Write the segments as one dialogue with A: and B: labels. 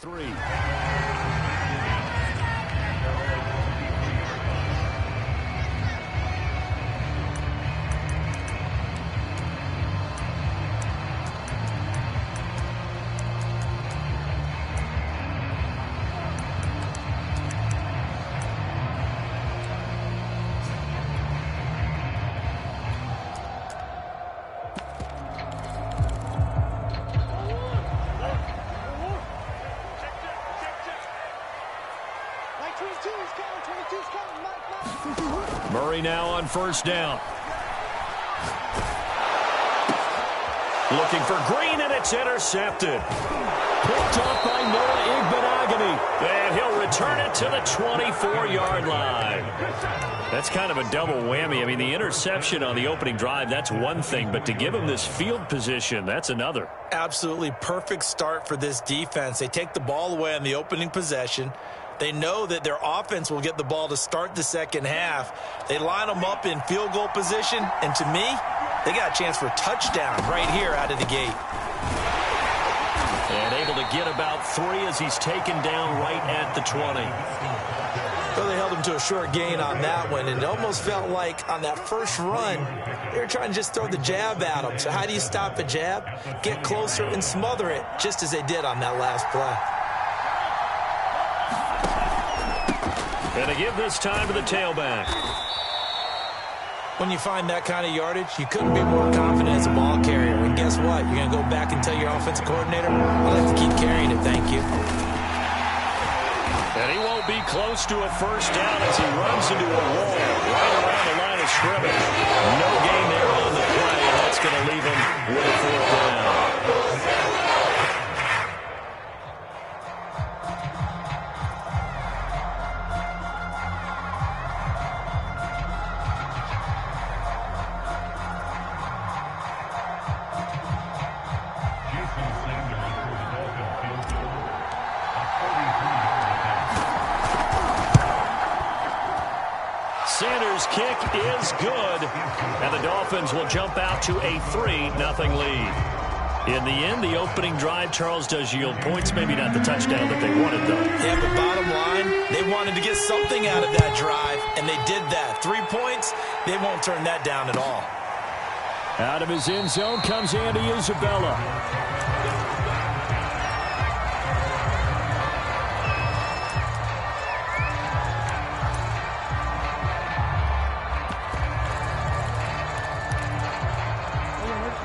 A: 3. Murray now on first down. Looking for Green, and it's intercepted. Picked up by Noah Igbenogany. And he'll return it to the 24-yard line. That's kind of a double whammy. I mean, the interception on the opening drive, that's one thing. But to give him this field position, that's another.
B: Absolutely perfect start for this defense. They take the ball away on the opening possession. They know that their offense will get the ball to start the second half. They line them up in field goal position, and to me, they got a chance for a touchdown right here out of the gate.
A: And able to get about 3 as he's taken down right at the 20.
B: Well, they held him to a short gain on that one, and it almost felt like on that first run, they were trying to just throw the jab at him. So how do you stop a jab? Get closer and smother it, just as they did on that last play.
A: And to give this time to the tailback.
B: When you find that kind of yardage, you couldn't be more confident as a ball carrier. And guess what? You're going to go back and tell your offensive coordinator, I'd like to keep carrying it, thank you.
A: And he won't be close to a first down as he runs into a wall right around the line of scrimmage. No gain there on the play, and that's going to leave him with a fourth down. Sanders' kick is good, and the Dolphins will jump out to a 3-0 lead. In the end, the opening drive, Charles, does yield points. Maybe not the touchdown that they wanted, though.
B: Yeah, but bottom line, they wanted to get something out of that drive, and they did that. 3 points, they won't turn that down at all.
A: Out of his end zone comes Andy Isabella.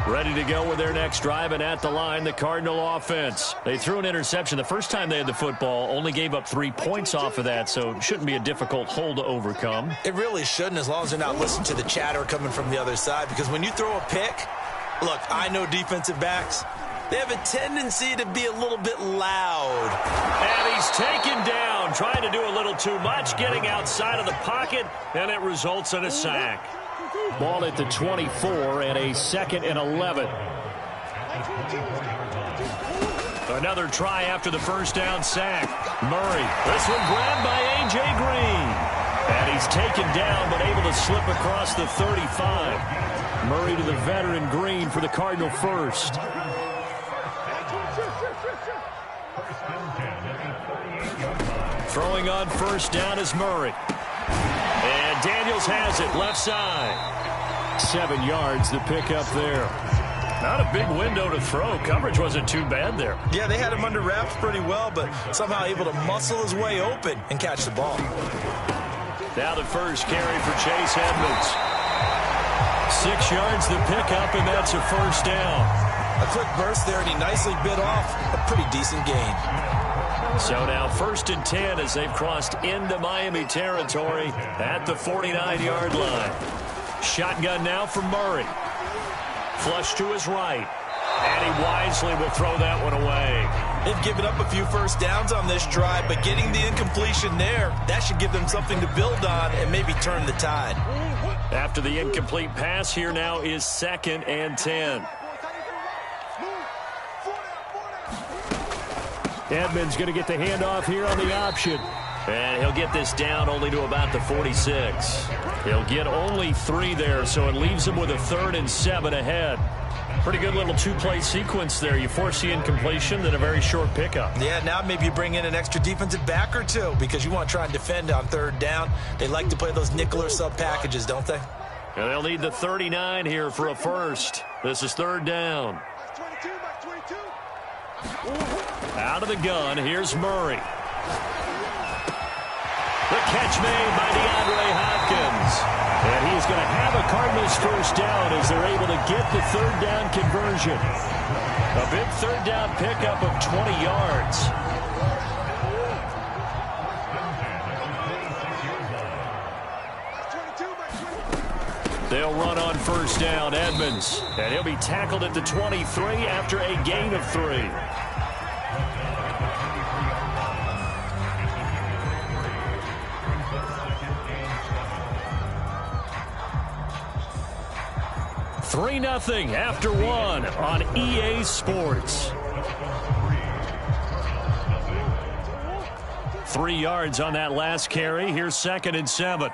A: Ready to go with their next drive, and at the line, the Cardinal offense. They threw an interception the first time they had the football, only gave up 3 points off of that, so it shouldn't be a difficult hole to overcome.
B: It really shouldn't, as long as they're not listening to the chatter coming from the other side, because when you throw a pick, look, I know defensive backs, they have a tendency to be a little bit loud.
A: And he's taken down, trying to do a little too much, getting outside of the pocket, and it results in a sack. Ball at the 24 and a 2nd and 11. Another try after the first down sack. Murray, this one grabbed by A.J. Green. And he's taken down but able to slip across the 35. Murray to the veteran Green for the Cardinal first. Throwing on first down is Murray. And Daniels has it, left side. 7 yards, the pickup there. Not a big window to throw. Coverage wasn't too bad there.
B: Yeah, they had him under wraps pretty well, but somehow able to muscle his way open and catch the ball.
A: Now the first carry for Chase Edmonds. 6 yards, the pickup, and that's a first down.
B: A quick burst there, and he nicely bit off a pretty decent gain.
A: So now 1st and 10 as they've crossed into Miami territory at the 49-yard line. Shotgun now for Murray. Flush to his right. And he wisely will throw that one away.
B: They've given up a few first downs on this drive, but getting the incompletion there, that should give them something to build on and maybe turn the tide.
A: After the incomplete pass, here now is 2nd and 10. Edmonds going to get the handoff here on the option. And he'll get this down only to about the 46. He'll get only 3 there, so it leaves him with a 3rd and 7 ahead. Pretty good little two-play sequence there. You force the incompletion, then a very short pickup.
B: Yeah, now maybe you bring in an extra defensive back or two because you want to try and defend on third down. They like to play those nickel or sub packages, don't they?
A: And they'll need the 39 here for a first. This is third down. Out of the gun, here's Murray. The catch made by DeAndre Hopkins. And he's going to have a Cardinals first down as they're able to get the third down conversion. A big third down pickup of 20 yards. They'll run on first down, Edmonds. And he'll be tackled at the 23 after a gain of 3. Three 0 after 1 on EA Sports. 3 yards on that last carry. Here's 2nd and 7.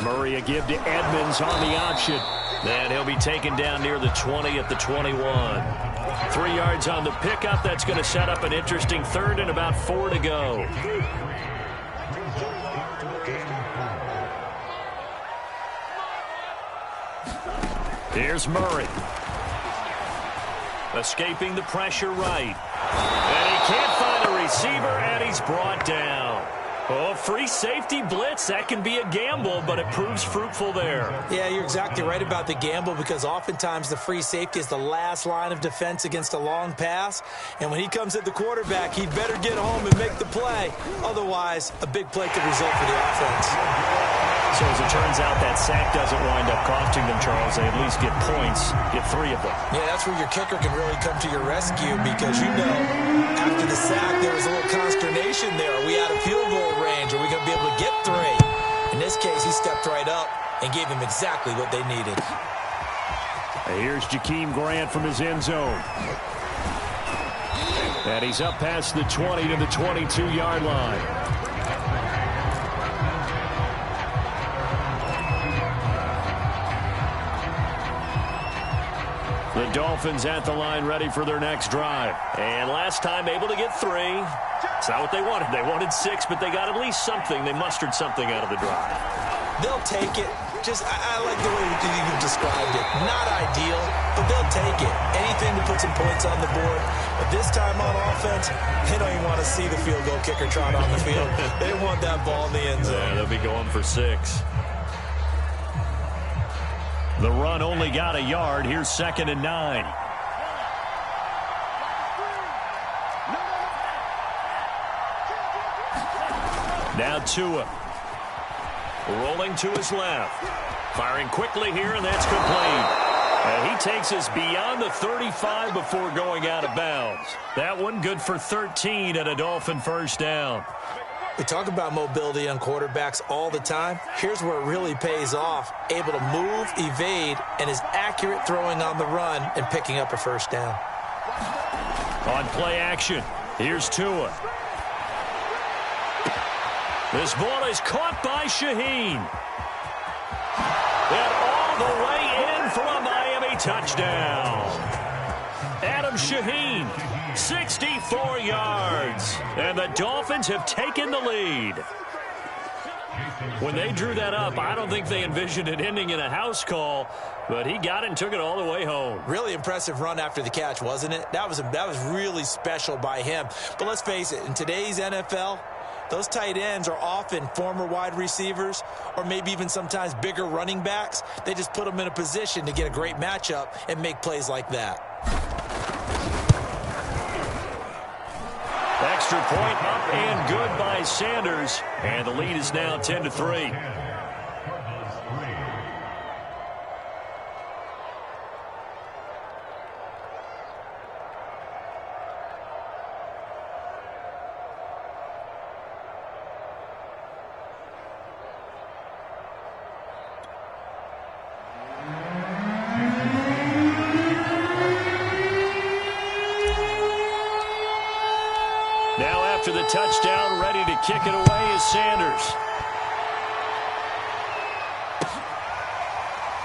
A: Murray a give to Edmonds on the option. And he'll be taken down near the 20 at the 21. 3 yards on the pickup. That's going to set up an interesting third and about 4 to go. Here's Murray. Escaping the pressure right. And he can't find a receiver, and he's brought down. Oh, free safety blitz. That can be a gamble, but it proves fruitful there.
B: Yeah, you're exactly right about the gamble because oftentimes the free safety is the last line of defense against a long pass. And when he comes at the quarterback, he'd better get home and make the play. Otherwise, a big play could result for the offense.
A: So as it turns out, that sack doesn't wind up costing them, Charles. They at least get points, get 3 of them.
B: Yeah, that's where your kicker can really come to your rescue because, you know, after the sack, there was a little consternation there. Are we out of field goal range? Are we going to be able to get 3? In this case, he stepped right up and gave them exactly what they needed.
A: Here's Jakeem Grant from his end zone. And he's up past the 20 to the 22-yard line. The Dolphins at the line ready for their next drive. And last time able to get 3. It's not what they wanted. They wanted 6, but they got at least something. They mustered something out of the drive.
B: They'll take it. I like the way you described it. Not ideal, but they'll take it. Anything to put some points on the board. But this time on offense, they don't even want to see the field goal kicker trot on the field. They want that ball in the end zone.
A: Yeah, they'll be going for 6. The run only got a yard. Here's 2nd and 9. Now Tua. Rolling to his left. Firing quickly here, and that's complete. And he takes us beyond the 35 before going out of bounds. That one good for 13 and a Dolphin first down.
B: We talk about mobility on quarterbacks all the time. Here's where it really pays off. Able to move, evade, and is accurate throwing on the run and picking up a first down.
A: On play action, here's Tua. This ball is caught by Shaheen. And all the way in for a Miami touchdown. Adam Shaheen, 64 yards. And the Dolphins have taken the lead. When they drew that up, I don't think they envisioned it ending in a house call, but he got it and took it all the way home.
B: Really impressive run after the catch, wasn't it? That was really special by him. But let's face it, in today's NFL, those tight ends are often former wide receivers or maybe even sometimes bigger running backs. They just put them in a position to get a great matchup and make plays like that.
A: Extra point up and good by Sanders. And the lead is now 10-3. To the touchdown, ready to kick it away is Sanders.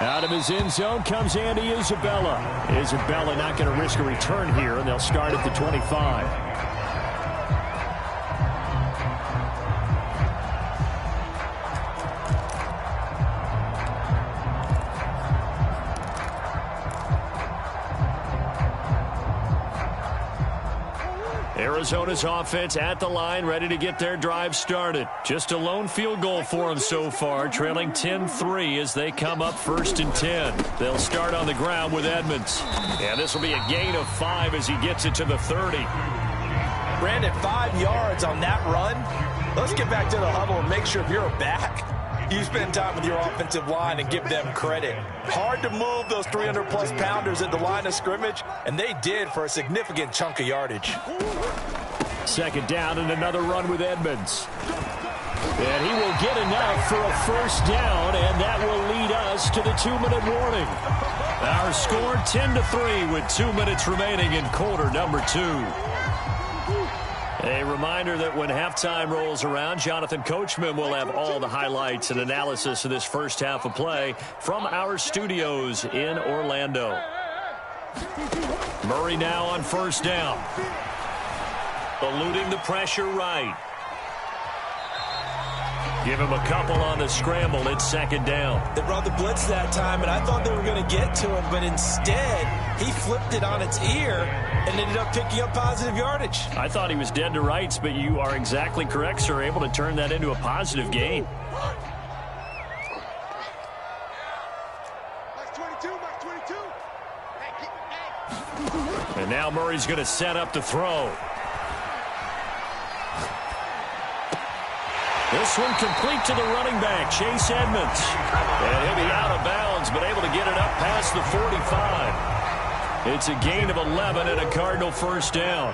A: Out of his end zone comes Andy Isabella. Isabella not going to risk a return here, and they'll start at the 25. Arizona's offense at the line, ready to get their drive started. Just a lone field goal for them so far, trailing 10-3 as they come up 1st and 10. They'll start on the ground with Edmonds. And this will be a gain of 5 as he gets it to the 30.
B: Brandon, 5 yards on that run. Let's get back to the huddle and make sure if you're back, you spend time with your offensive line and give them credit. Hard to move those 300-plus pounders at the line of scrimmage, and they did for a significant chunk of yardage.
A: 2nd down and another run with Edmonds. And he will get enough for a 1st down, and that will lead us to the 2-minute warning. Our score 10-3 with 2 minutes remaining in quarter number 2. A reminder that when halftime rolls around, Jonathan Coachman will have all the highlights and analysis of this first half of play from our studios in Orlando. Murray now on 1st down. Eluding the pressure right. Give him a couple on the scramble. It's 2nd down.
B: They brought the blitz that time, and I thought they were going to get to him, but instead he flipped it on its ear and ended up picking up positive yardage.
A: I thought he was dead to rights, but you are exactly correct, sir. Able to turn that into a positive gain. And now Murray's going to set up to throw. This one complete to the running back, Chase Edmonds. And he'll be out of bounds, but able to get it up past the 45. It's a gain of 11 and a Cardinal 1st down.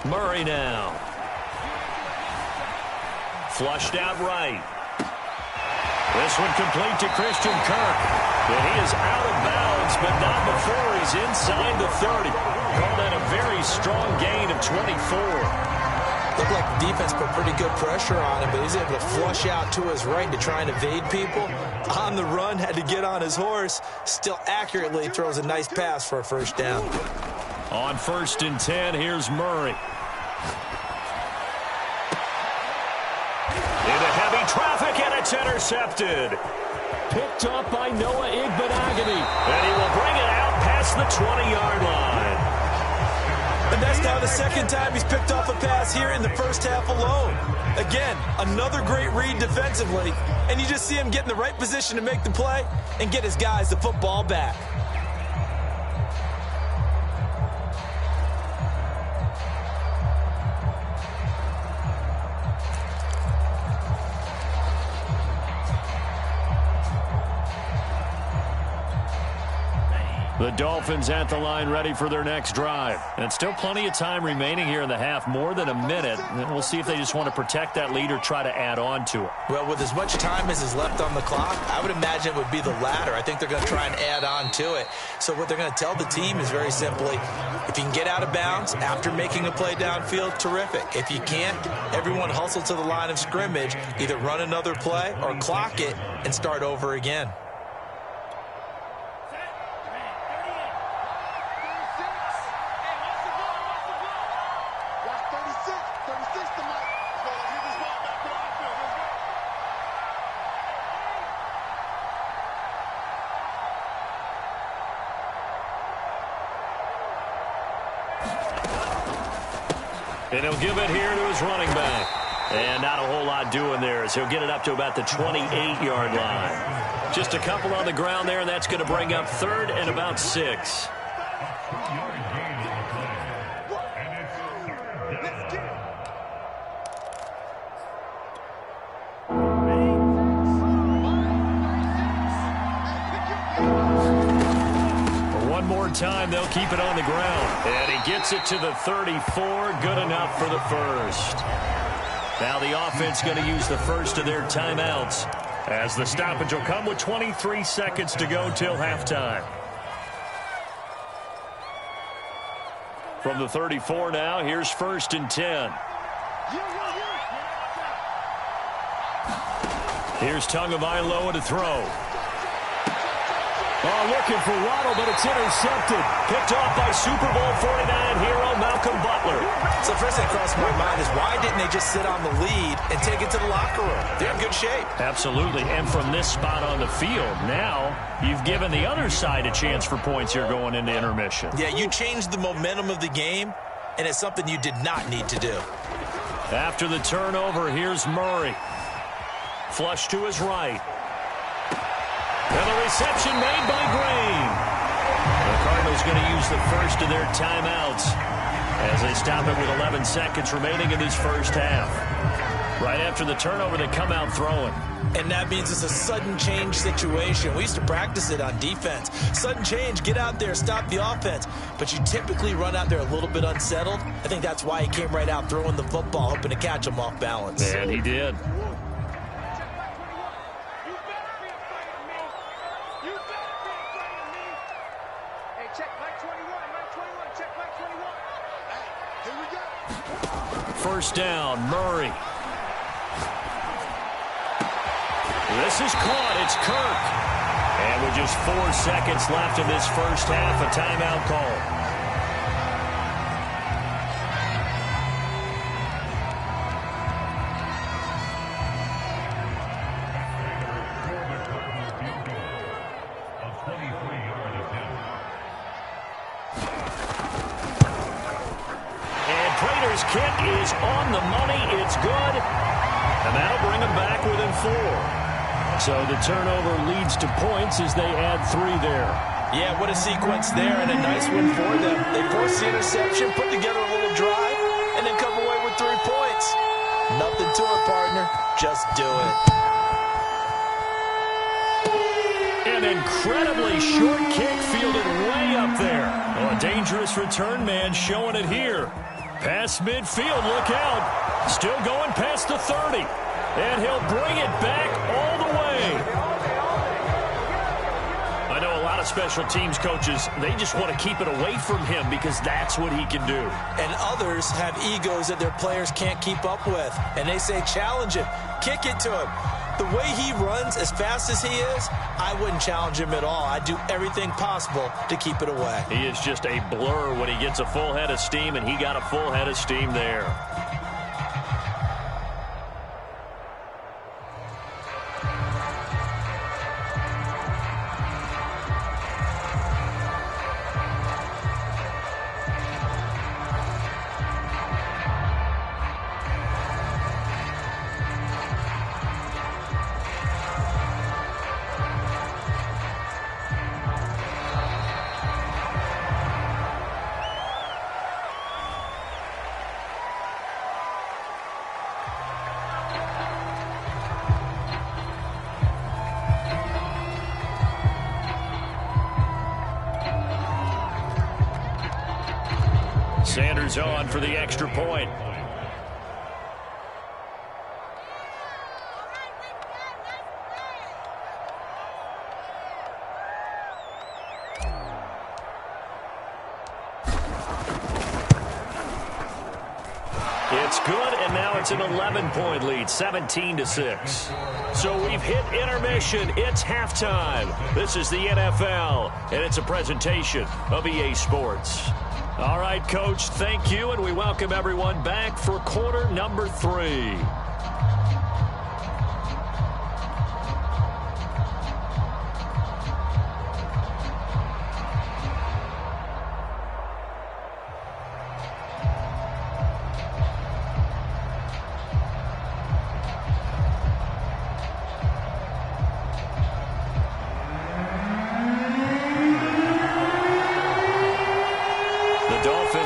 A: Murray now. Flushed out right. This one complete to Christian Kirk. And he is out of bounds, but not before he's inside the 30. Call that a very strong gain of 24.
B: Looked like the defense put pretty good pressure on him, but he's able to flush out to his right to try and evade people. On the run, had to get on his horse. Still accurately throws a nice pass for a 1st down.
A: On 1st and 10, here's Murray. Into heavy traffic, and it's intercepted. Picked up by Noah Igbenogany. And he will bring it out past the 20-yard line.
B: And that's now the 2nd time he's picked off a pass here in the first half alone. Again, another great read defensively. And you just see him get in the right position to make the play and get his guys the football back.
A: The Dolphins at the line ready for their next drive. And still plenty of time remaining here in the half, more than a minute. And we'll see if they just want to protect that lead or try to add on to it.
B: Well, with as much time as is left on the clock, I would imagine it would be the latter. I think they're going to try and add on to it. So what they're going to tell the team is very simply, if you can get out of bounds after making a play downfield, terrific. If you can't, everyone hustle to the line of scrimmage, either run another play or clock it and start over again.
A: And he'll give it here to his running back. And not a whole lot doing there as he'll get it up to about the 28-yard line. Just a couple on the ground there, and that's going to bring up 3rd and about 6. One more time, they'll keep it on the ground. And he gets it to the 34. Good enough for the 1st. Now the offense going to use the first of their timeouts, as the stoppage will come with 23 seconds to go till halftime. From the 34 now, here's 1st and 10. Here's Tagovailoa to throw. Oh, looking for Waddle, but it's intercepted. Picked off by Super Bowl 49 hero Malcolm Butler.
B: So first thing crossed my mind is why didn't they just sit on the lead and take it to the locker room? They're in good shape.
A: Absolutely, and from this spot on the field, now you've given the other side a chance for points here going into intermission.
B: Yeah, you changed the momentum of the game, and it's something you did not need to do.
A: After the turnover, here's Murray. Flush to his right. And the reception made by Green. The Cardinals going to use the first of their timeouts as they stop it with 11 seconds remaining in this first half. Right after the turnover, they come out throwing.
B: And that means it's a sudden change situation. We used to practice it on defense. Sudden change, get out there, stop the offense. But you typically run out there a little bit unsettled. I think that's why he came right out throwing the football, hoping to catch him off balance.
A: And he did. First down, Murray. This is caught. It's Kirk. And with just 4 seconds left in this first half, a timeout call. Kick is on the money. It's good. And that'll bring them back within 4. So the turnover leads to points as they add 3 there.
B: Yeah, what a sequence there and a nice win for them. They forced the interception, put together a little drive, and then come away with 3 points. Nothing to it, partner. Just do it.
A: An incredibly short kick fielded way up there. Oh, a dangerous return man showing it here. Past midfield, look out. Still going past the 30. And he'll bring it back all the way. I know a lot of special teams coaches, they just want to keep it away from him because that's what he can do.
B: And others have egos that their players can't keep up with. And they say, challenge him, kick it to him. The way he runs as fast as he is, I wouldn't challenge him at all. I'd do everything possible to keep it away.
A: He is just a blur when he gets a full head of steam, and he got a full head of steam there. Sanders on for the extra point. It's good, and now it's an 11-point lead, 17-6. So we've hit intermission. It's halftime. This is the NFL, and it's a presentation of EA Sports. All right, Coach, thank you, and we welcome everyone back for quarter number 3.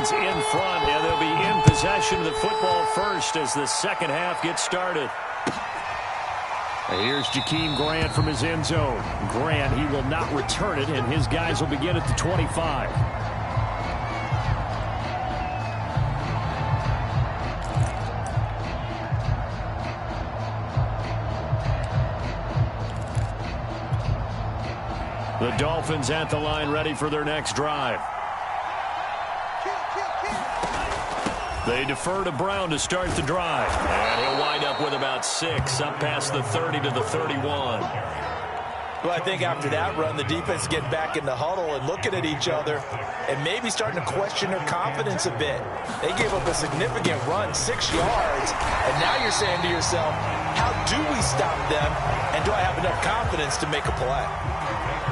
A: In front, and they'll be in possession of the football first as the second half gets started. Here's Jakeem Grant from his end zone. Grant, he will not return it, and his guys will begin at the 25. The Dolphins at the line ready for their next drive. They defer to Brown to start the drive. And he'll wind up with about 6, up past the 30 to the 31.
B: Well, I think after that run, the defense getting back in the huddle and looking at each other and maybe starting to question their confidence a bit. They gave up a significant run, 6 yards, and now you're saying to yourself, how do we stop them, and do I have enough confidence to make a play?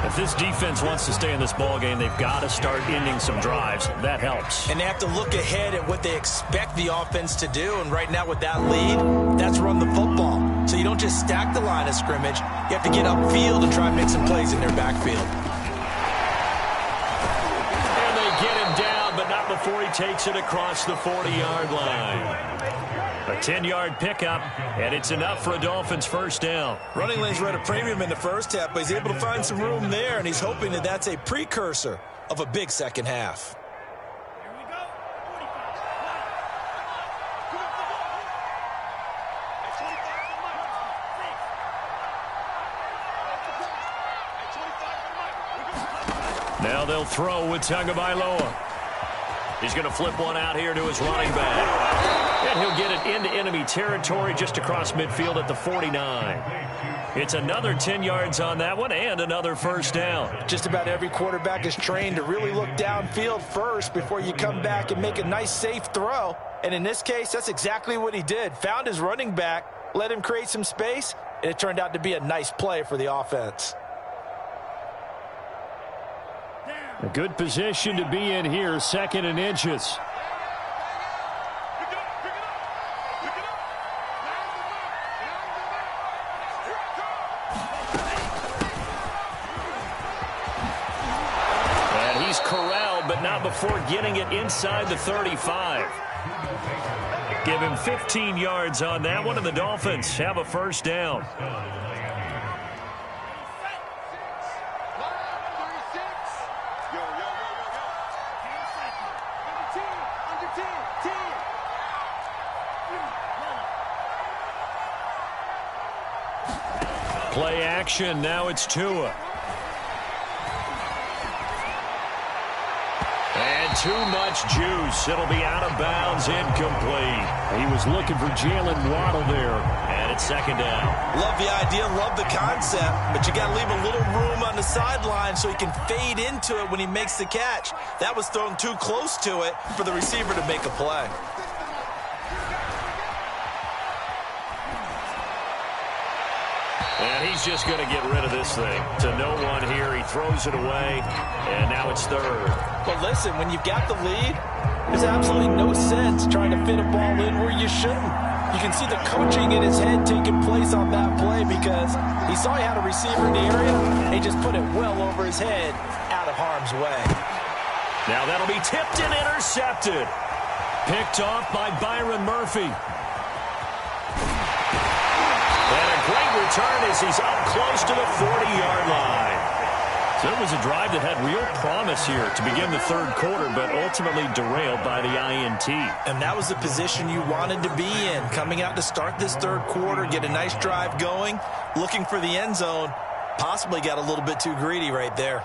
A: If this defense wants to stay in this ballgame, they've got to start ending some drives. That helps.
B: And they have to look ahead at what they expect the offense to do, and right now with that lead, that's run the football. So you don't just stack the line of scrimmage. You have to get upfield and try and make some plays in their backfield.
A: And they get him down, but not before he takes it across the 40-yard line. A 10-yard pickup, and it's enough for a Dolphins first down.
B: Running lanes were at a premium in the first half, but he's able to find some room there, and he's hoping that that's a precursor of a big second half.
A: Now they'll throw with Tagovailoa. He's going to flip one out here to his running back. And he'll get it into enemy territory just across midfield at the 49. It's another 10 yards on that one and another first down.
B: Just about every quarterback is trained to really look downfield first before you come back and make a nice, safe throw. And in this case, that's exactly what he did. Found his running back, let him create some space, and it turned out to be a nice play for the offense.
A: A good position to be in here, 2nd and inches. And he's corralled, but not before getting it inside the 35. Give him 15 yards on that one, and the Dolphins have a first down. Play action, now it's Tua. And too much juice. It'll be out of bounds, incomplete. He was looking for Jalen Waddle there. And it's 2nd down.
B: Love the idea, love the concept, but you got to leave a little room on the sideline so he can fade into it when he makes the catch. That was thrown too close to it for the receiver to make a play.
A: And he's just going to get rid of this thing. To no one here, he throws it away, and now it's 3rd.
B: But listen, when you've got the lead, there's absolutely no sense trying to fit a ball in where you shouldn't. You can see the coaching in his head taking place on that play because he saw he had a receiver in the area, and he just put it well over his head out of harm's way.
A: Now that'll be tipped and intercepted. Picked off by Byron Murphy. And a great return as he's up close to the 40-yard line. So it was a drive that had real promise here to begin the 3rd quarter, but ultimately derailed by the INT.
B: And that was the position you wanted to be in, coming out to start this 3rd quarter, get a nice drive going, looking for the end zone. Possibly got a little bit too greedy right there.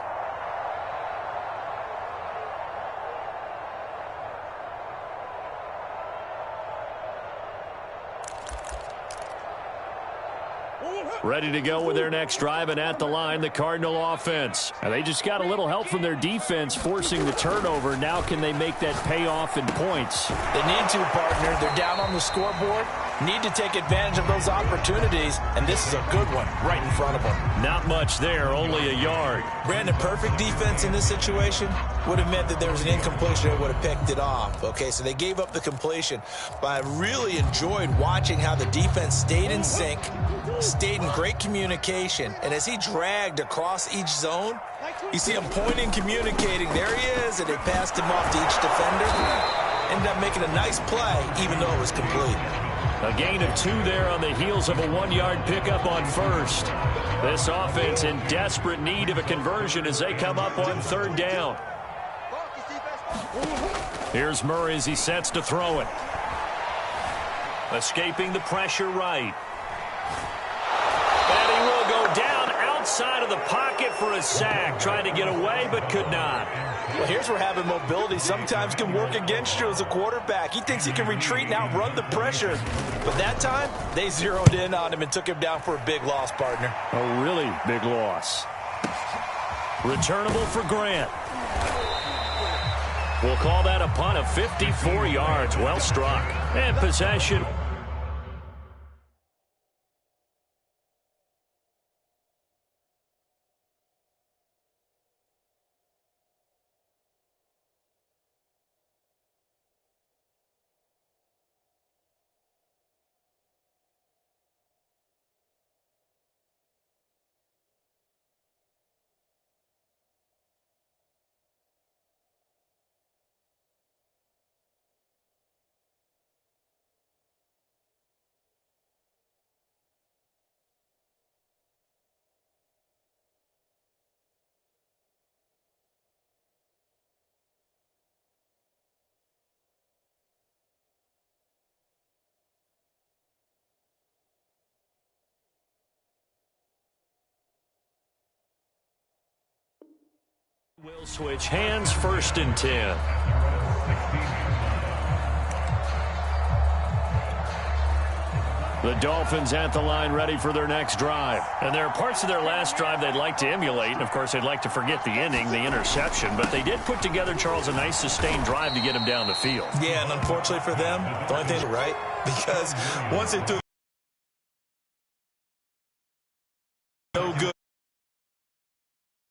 A: Ready to go with their next drive, and at the line, the Cardinal offense. And they just got a little help from their defense forcing the turnover. Now can they make that pay off in points?
B: They need to, partner. They're down on the scoreboard. Need to take advantage of those opportunities, and this is a good one right in front of them.
A: Not much there, only a yard.
B: Brandon, perfect defense in this situation would have meant that there was an incompletion that would have picked it off. Okay, so they gave up the completion, but I really enjoyed watching how the defense stayed in sync, stayed in great communication, and as he dragged across each zone, you see him pointing, communicating. There he is, and they passed him off to each defender. Ended up making a nice play, even though it was complete.
A: A gain of 2 there on the heels of a 1-yard pickup on first. This offense in desperate need of a conversion as they come up on 3rd down. Here's Murray as he sets to throw it. Escaping the pressure right. And he will go down outside inside of the pocket for a sack. Tried to get away, but could not.
B: Well, here's where having mobility sometimes can work against you as a quarterback. He thinks he can retreat and outrun the pressure. But that time, they zeroed in on him and took him down for a big loss, partner.
A: A really big loss. Returnable for Grant. We'll call that a punt of 54 yards. Well struck. And possession. Will switch hands, 1st and 10. The Dolphins at the line ready for their next drive. And there are parts of their last drive they'd like to emulate. And, of course, they'd like to forget the ending, the interception. But they did put together, Charles, a nice sustained drive to get him down the field.
B: Yeah, and unfortunately for them, the only thing right, because once they threw